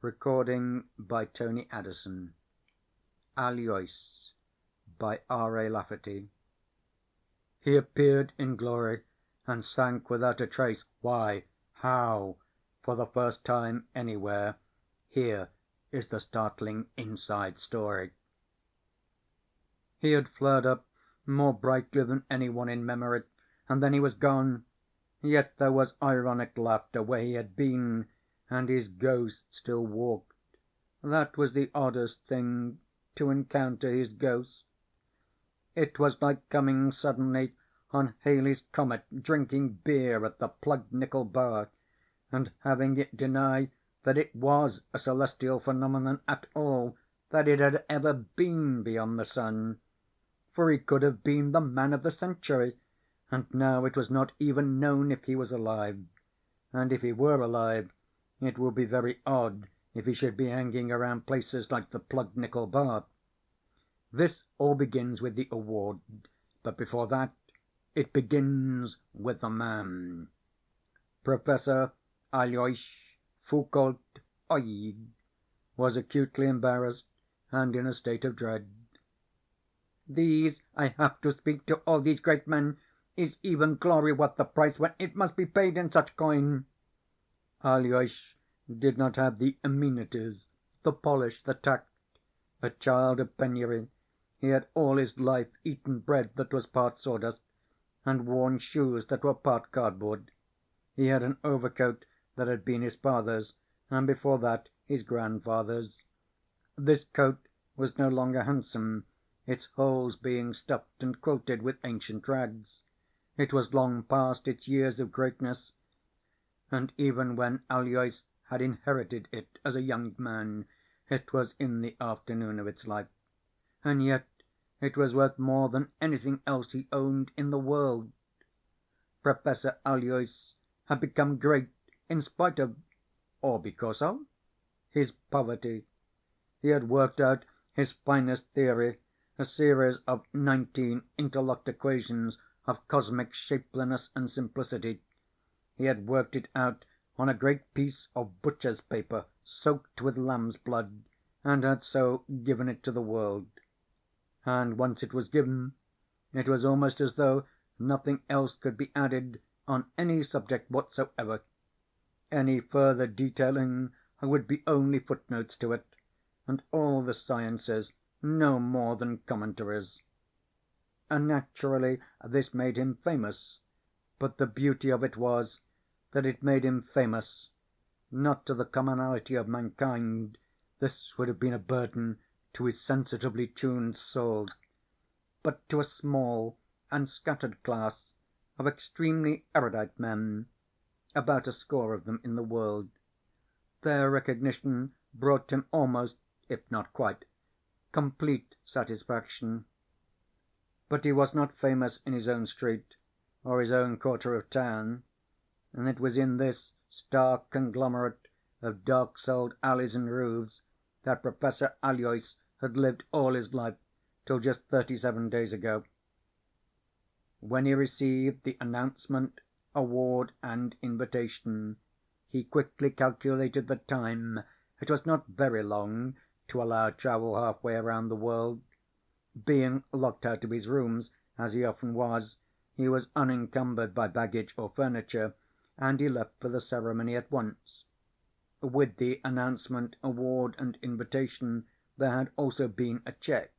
Recording by Tony Addison. Aloys by R. A. Lafferty. He appeared in glory and sank without a trace. Why? How? For the first time anywhere. Here is the startling inside story. He had flared up more brightly than anyone in memory, and then he was gone. Yet there was ironic laughter where he had been, and his ghost still walked. That was the oddest thing, to encounter his ghost. It was like coming suddenly on Halley's Comet, drinking beer at the Plugged Nickel Bar, and having it deny that it was a celestial phenomenon at all, that it had ever been beyond the sun. For he could have been the man of the century, and now it was not even known if he was alive. And if he were alive, it would be very odd if he should be hanging around places like the Plugged Nickel Bar. This all begins with the award, but before that it begins with the man. Professor Aloys Foucault Oeg was acutely embarrassed and in a state of dread. "These I have to speak to all these great men. Is even glory worth the price when it must be paid in such coin?" Aloys did not have the amenities, the polish, the tact. A child of penury, he had all his life eaten bread that was part sawdust, and worn shoes that were part cardboard. He had an overcoat that had been his father's, and before that his grandfather's. This coat was no longer handsome, its holes being stuffed and quilted with ancient rags. It was long past its years of greatness, and even when Aloys had inherited it as a young man, it was in the afternoon of its life. And yet it was worth more than anything else he owned in the world. Professor Aloys had become great in spite of, or because of, his poverty. He had worked out his finest theory, a series of 19 interlocked equations of cosmic shapeliness and simplicity. He had worked it out on a great piece of butcher's paper soaked with lamb's blood, and had so given it to the world. And once it was given, it was almost as though nothing else could be added on any subject whatsoever. Any further detailing would be only footnotes to it, and all the sciences no more than commentaries. Naturally this made him famous, but the beauty of it was that it made him famous, not to the commonality of mankind, this would have been a burden to his sensitively tuned soul, but to a small and scattered class of extremely erudite men, about a score of them in the world. Their recognition brought him almost, if not quite, complete satisfaction. But he was not famous in his own street, or his own quarter of town, and it was in this stark conglomerate of dark-souled alleys and roofs that Professor Aloys had lived all his life till just 37 days ago. When he received the announcement, award, and invitation, he quickly calculated the time. It was not very long to allow travel halfway around the world. Being locked out of his rooms, as he often was, he was unencumbered by baggage or furniture, and he left for the ceremony at once. With the announcement, award, and invitation there had also been a cheque,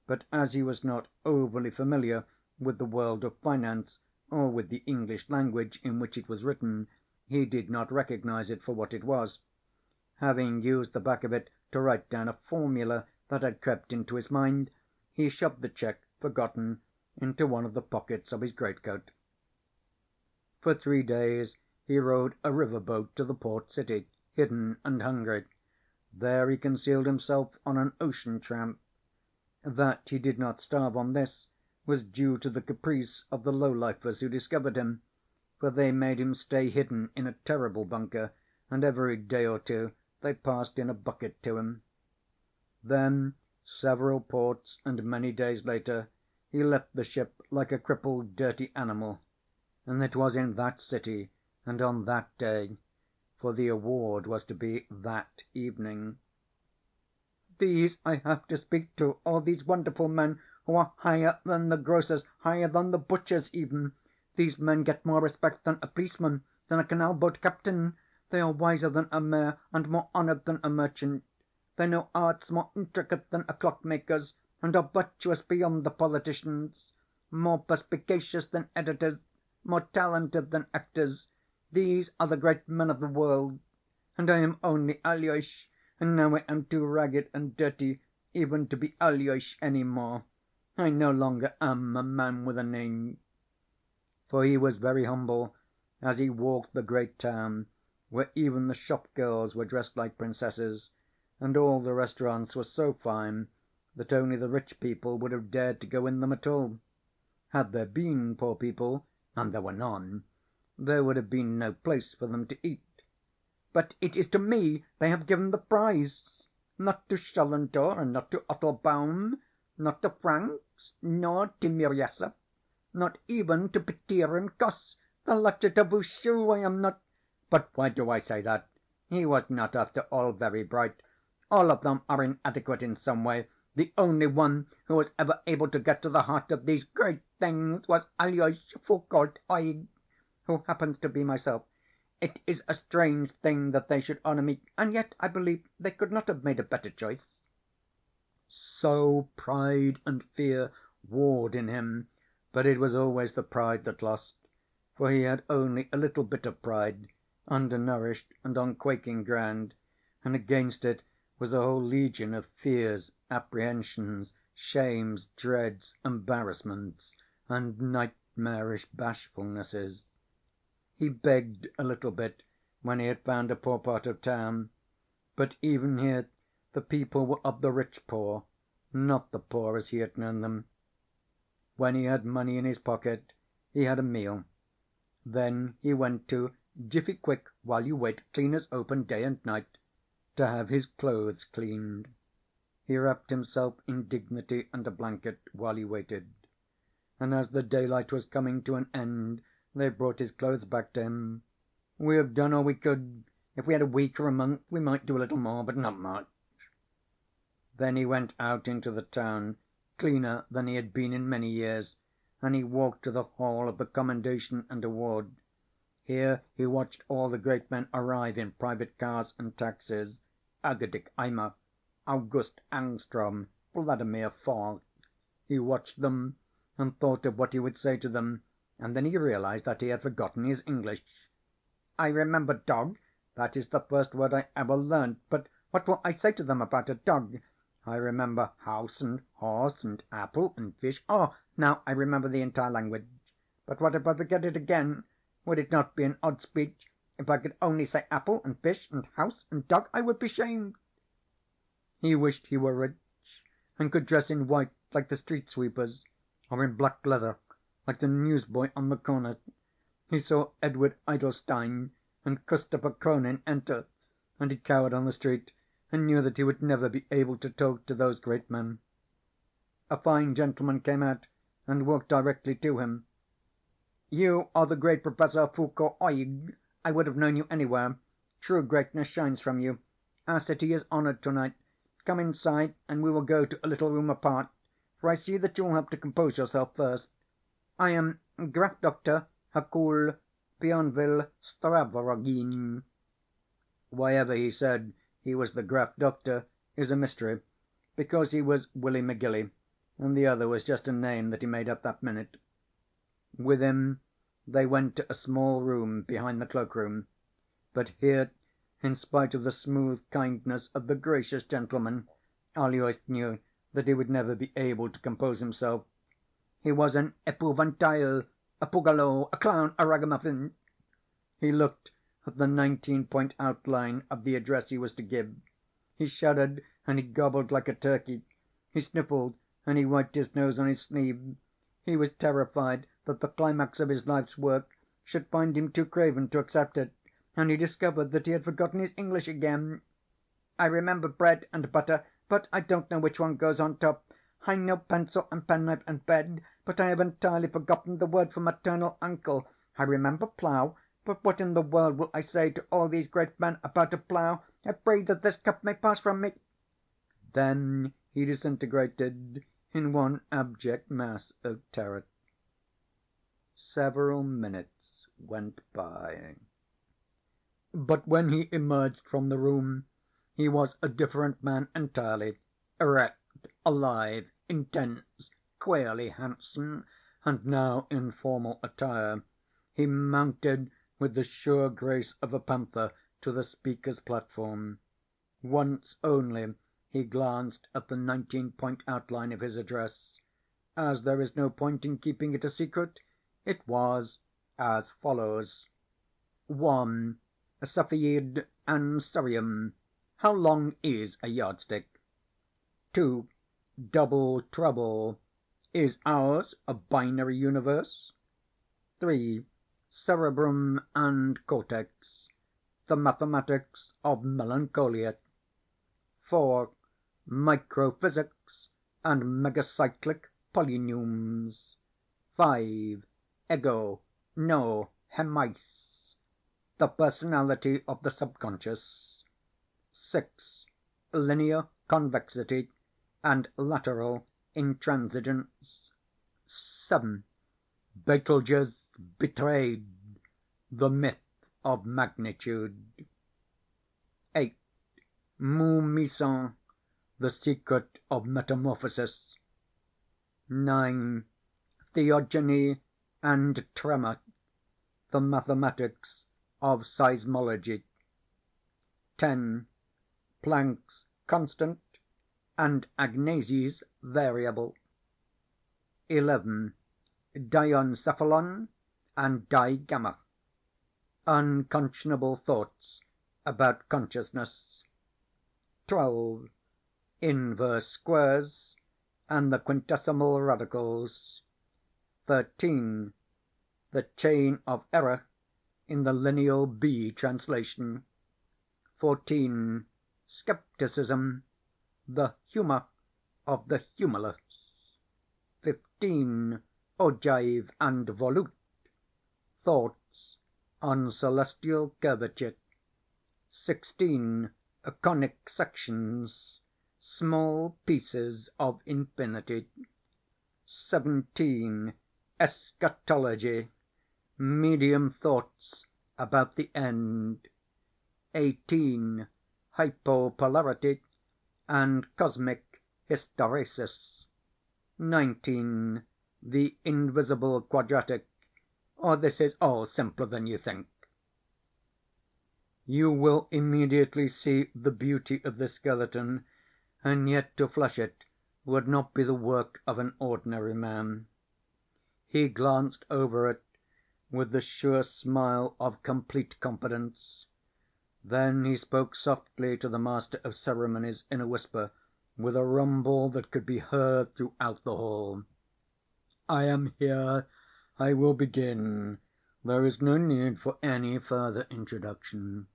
but as he was not overly familiar with the world of finance or with the English language in which it was written, he did not recognize it for what it was. Having used the back of it to write down a formula that had crept into his mind, he shoved the cheque, forgotten, into one of the pockets of his greatcoat. For 3 days he rowed a river boat to the port city, hidden and hungry. There he concealed himself on an ocean tramp. That he did not starve on this was due to the caprice of the low-lifers who discovered him, for they made him stay hidden in a terrible bunker, and every day or two they passed in a bucket to him. Then, several ports and many days later, he left the ship like a crippled, dirty animal, and it was in that city and on that day for the award was to be that evening. "These I have to speak to, all these wonderful men who are higher than the grocers, higher than the butchers even. These men get more respect than a policeman, than a canal boat captain. They are wiser than a mayor, and more honoured than a merchant. They know arts more intricate than a clockmaker's, and are virtuous beyond the politicians. More perspicacious than editors, more talented than actors. These are the great men of the world. And I am only Aloys, and now I am too ragged and dirty even to be Aloys any more. I no longer am a man with a name." For he was very humble as he walked the great town, where even the shop girls were dressed like princesses, and all the restaurants were so fine that only the rich people would have dared to go in them at all. Had there been poor people, and there were none, there would have been no place for them to eat. "But it is to me they have given the prize, not to Schellendor, and not to Ottelbaum, not to Franks, nor to Miriasef, not even to Petir and Koss. The latter to Bouchou I am not. But why do I say that? He was not, after all, very bright. All of them are inadequate in some way. The only one who was ever able to get to the heart of these great things was Aloys Foucault Oeg, who happens to be myself. It is a strange thing that they should honour me, and yet I believe they could not have made a better choice." So pride and fear warred in him, but it was always the pride that lost, for he had only a little bit of pride, undernourished and on quaking ground, and against it was a whole legion of fears, apprehensions, shames, dreads, embarrassments, and nightmarish bashfulnesses. He begged a little bit when he had found a poor part of town, but even here the people were of the rich poor, not the poor as he had known them. When he had money in his pocket he had a meal. Then he went to Jiffy Quick While You Wait Cleaners Open Day and Night to have his clothes cleaned. He wrapped himself in dignity and a blanket while he waited, and as the daylight was coming to an end they brought his clothes back to him. "We have done all we could. If we had a week or a month we might do a little more, but not much." Then he went out into the town, cleaner than he had been in many years, and he walked to the hall of the Commendation and Award. Here he watched all the great men arrive in private cars and taxis: Ergodic Eimer, August Angstrom, Vladimir Fork. He watched them and thought of what he would say to them, and then he realized that he had forgotten his English. "I remember dog. That is the first word I ever learnt. But what will I say to them about a dog? I remember house and horse and apple and fish. Oh, now I remember the entire language. But what if I forget it again? Would it not be an odd speech if I could only say apple and fish and house and dog? I would be shamed." He wished he were rich, and could dress in white like the street sweepers, or in black leather like the newsboy on the corner. He saw Edward Idelstein and Christopher Cronin enter, and he cowered on the street and knew that he would never be able to talk to those great men. A fine gentleman came out and walked directly to him. "You are the great Professor Foucault Oeg. I would have known you anywhere. True greatness shines from you. Our city is honoured tonight. Come inside, and we will go to a little room apart, for I see that you will have to compose yourself first. I am Graf Doctor Hercule Bienville Stavrogin." Why ever he said he was the Graf Doctor is a mystery, because he was Willy McGilly, and the other was just a name that he made up that minute. With him they went to a small room behind the cloakroom, but here, in spite of the smooth kindness of the gracious gentleman, Aloys knew that he would never be able to compose himself. He was an epouvantail, a pugalo, a clown, a ragamuffin. He looked at the 19-point outline of the address he was to give. He shuddered and he gobbled like a turkey. He sniffled and he wiped his nose on his sleeve. He was terrified that the climax of his life's work should find him too craven to accept it, and he discovered that he had forgotten his English again. "I remember bread and butter, but I don't know which one goes on top. I know pencil and penknife and bed, but I have entirely forgotten the word for maternal uncle. I remember plough, But what in the world will I say to all these great men about a plough? I pray that this cup may pass from me." Then he disintegrated in one abject mass of terror. Several minutes went by. But when he emerged from the room, he was a different man entirely, erect, alive, intense, queerly handsome, and now in formal attire. He mounted with the sure grace of a panther to the speaker's platform. Once only he glanced at the 19-point outline of his address. As there is no point in keeping it a secret, it was as follows: 1. Cepheid and cerium. How long is a yardstick? 2. Double trouble. Is ours a binary universe? 3. Cerebrum and cortex. The mathematics of melancholia. 4. Microphysics and megacyclic polyneums. 5. Ego, no hemis. The personality of the subconscious. 6. Linear convexity and lateral intransigence. 7. Betelgeuse betrayed. The myth of magnitude. 8. Moumisson. The secret of metamorphosis. 9. Theogony and tremor. The mathematics of seismology. 10. Planck's constant and Agnesi's variable. 11. Diencephalon and digamma. Unconscionable thoughts about consciousness. 12. Inverse squares and the quintesimal radicals. 13. The chain of error in the lineal B translation. 14. Skepticism, the humor of the humorless. 15. Ogive and volute. Thoughts on celestial curvature. 16. Conic sections, small pieces of infinity. 17. Eschatology, medium thoughts about the end. 18. Hypopolarity and cosmic hysteresis. 19. The invisible quadratic. Or this is all simpler than you think. You will immediately see the beauty of this skeleton, and yet to flesh it would not be the work of an ordinary man. He glanced over it with the sure smile of complete confidence. Then he spoke softly to the master of ceremonies in a whisper, with a rumble that could be heard throughout the hall. "I am here. I will begin. There is no need for any further introduction."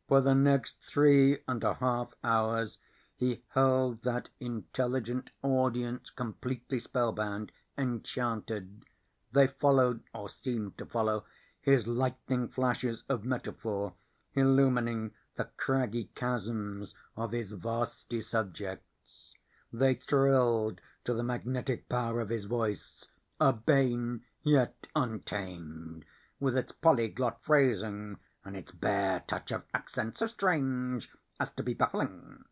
For the next 3½ hours he held that intelligent audience completely spellbound, enchanted. They followed, or seemed to follow, his lightning flashes of metaphor, illumining the craggy chasms of his vasty subjects. They thrilled to the magnetic power of his voice, urbane yet untamed, with its polyglot phrasing and its bare touch of accent so strange as to be baffling.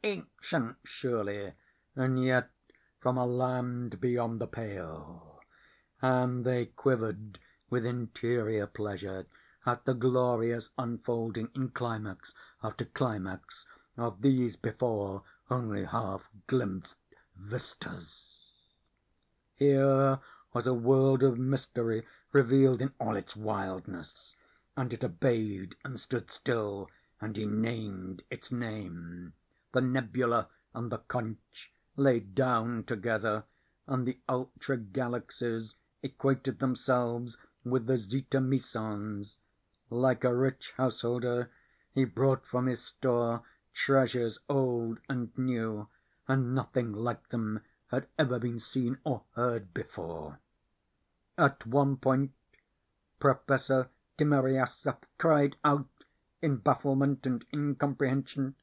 Ancient, surely, and yet from a land beyond the pale. And they quivered with interior pleasure at the glorious unfolding in climax after climax of these before only half-glimpsed vistas. Here was a world of mystery revealed in all its wildness, and it obeyed and stood still, and he named its name. The nebula and the conch lay down together, and the ultra-galaxies equated themselves with the zeta mesons. Like a rich householder, he brought from his store treasures old and new, and nothing like them had ever been seen or heard before. At one point Professor Timiryaseff cried out in bafflement and incomprehension,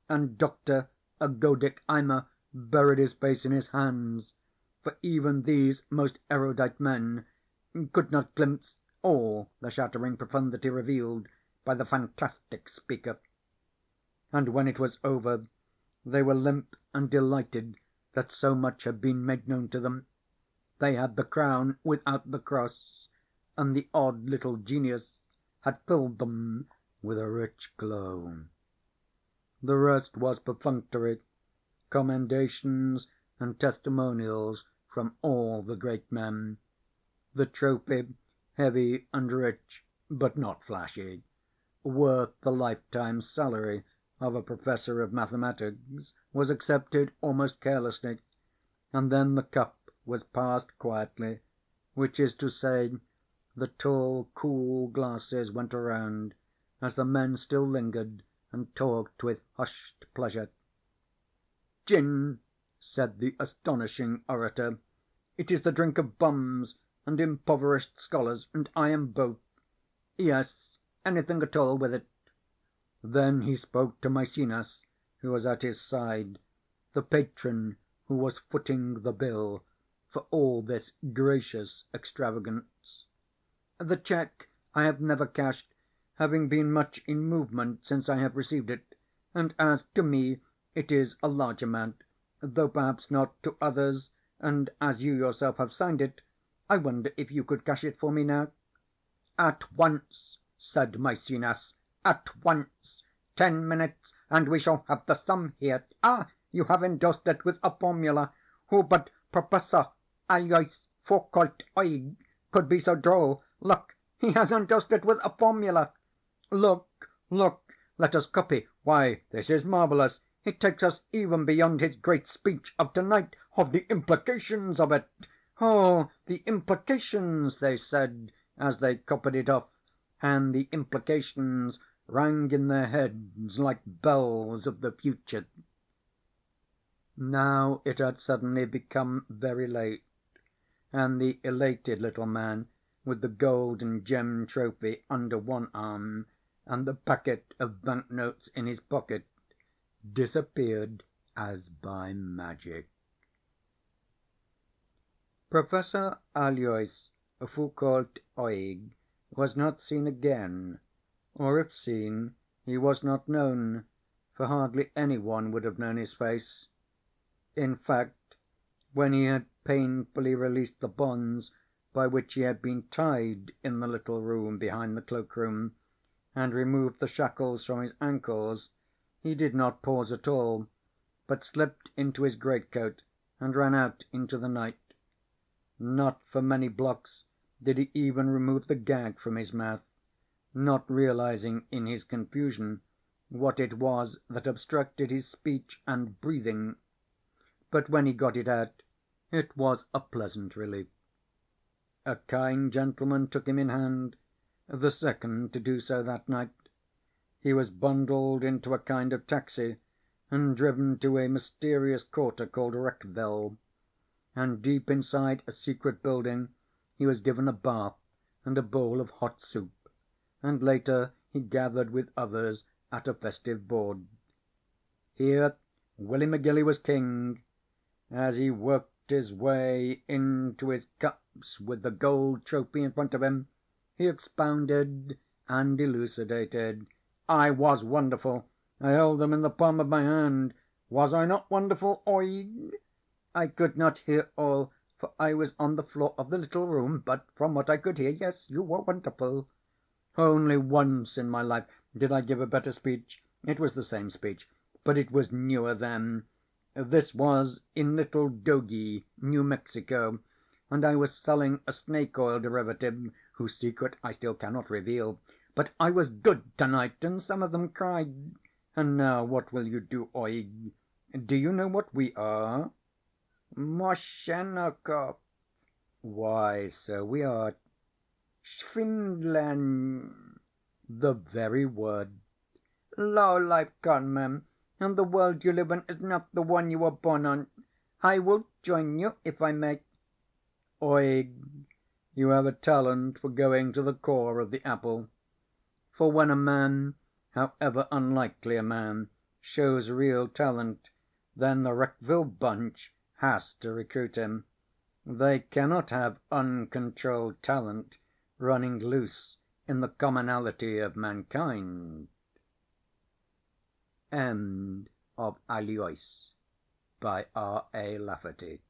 and Dr. Agodic Eimer buried his face in his hands, for even these most erudite men could not glimpse all the shattering profundity revealed by the fantastic speaker. And when it was over, they were limp and delighted that so much had been made known to them. They had the crown without the cross, and the odd little genius had filled them with a rich glow. The rest was perfunctory, commendations and testimonials from all the great men. The trophy, heavy and rich, but not flashy, worth the lifetime salary of a professor of mathematics, was accepted almost carelessly, and then the cup was passed quietly, which is to say, the tall, cool glasses went around as the men still lingered and talked with hushed pleasure. "Gin," said the astonishing orator. "It is the drink of bums and impoverished scholars, and I am both. Yes, anything at all with it." Then he spoke to Maecenas, who was at his side, the patron who was footing the bill for all this gracious extravagance. "The cheque I have never cashed, having been much in movement since I have received it, and as to me it is a large amount, though perhaps not to others, and as you yourself have signed it, I wonder if you could cash it for me now?" "At once," said Maecenas, "at once. 10 minutes, and we shall have the sum here. Ah, you have endorsed it with a formula. Who but Professor Aloys Fourcourt Oeg could be so droll? Look, he has endorsed it with a formula. Look, look, let us copy. Why, this is marvellous. It takes us even beyond his great speech of tonight. Oh, the implications of it! Oh, the implications!" they said as they copied it off, and the implications rang in their heads like bells of the future. Now it had suddenly become very late, and the elated little man, with the gold and gem trophy under one arm and the packet of banknotes in his pocket, disappeared as by magic. Professor Aloys Fourcourt Oeg was not seen again, or if seen, he was not known, for hardly any one would have known his face. In fact, when he had painfully released the bonds by which he had been tied in the little room behind the cloak-room, and removed the shackles from his ankles, he did not pause at all, but slipped into his greatcoat and ran out into the night. Not for many blocks did he even remove the gag from his mouth, not realizing in his confusion what it was that obstructed his speech and breathing. But when he got it out, it was a pleasant relief. A kind gentleman took him in hand, the second to do so that night. He was bundled into a kind of taxi and driven to a mysterious quarter called Wreckville, and deep inside a secret building he was given a bath and a bowl of hot soup, and later he gathered with others at a festive board. Here Willie McGilly was king. As he worked his way into his cups with the gold trophy in front of him, he expounded and elucidated. "I was wonderful. I held them in the palm of my hand. Was I not wonderful, Oeg?" I could not hear all, for I was on the floor of the little room, but from what I could hear, yes, you were wonderful. Only once in my life did I give a better speech. It was the same speech, but it was newer then. This was in Little Dogie, New Mexico, and I was selling a snake oil derivative whose secret I still cannot reveal. But I was good tonight, and some of them cried. And now what will you do, Oeg? Do you know what we are? Moshenokov. Why, so we are. Schwindlern. The very word. Low-life conmen, and the world you live in is not the one you were born on. I will join you if I may. Oeg, you have a talent for going to the core of the apple. For when a man, however unlikely a man, shows real talent, then the Wreckville bunch has to recruit him. They cannot have uncontrolled talent running loose in the commonality of mankind. End of Aloys by R. A. Lafferty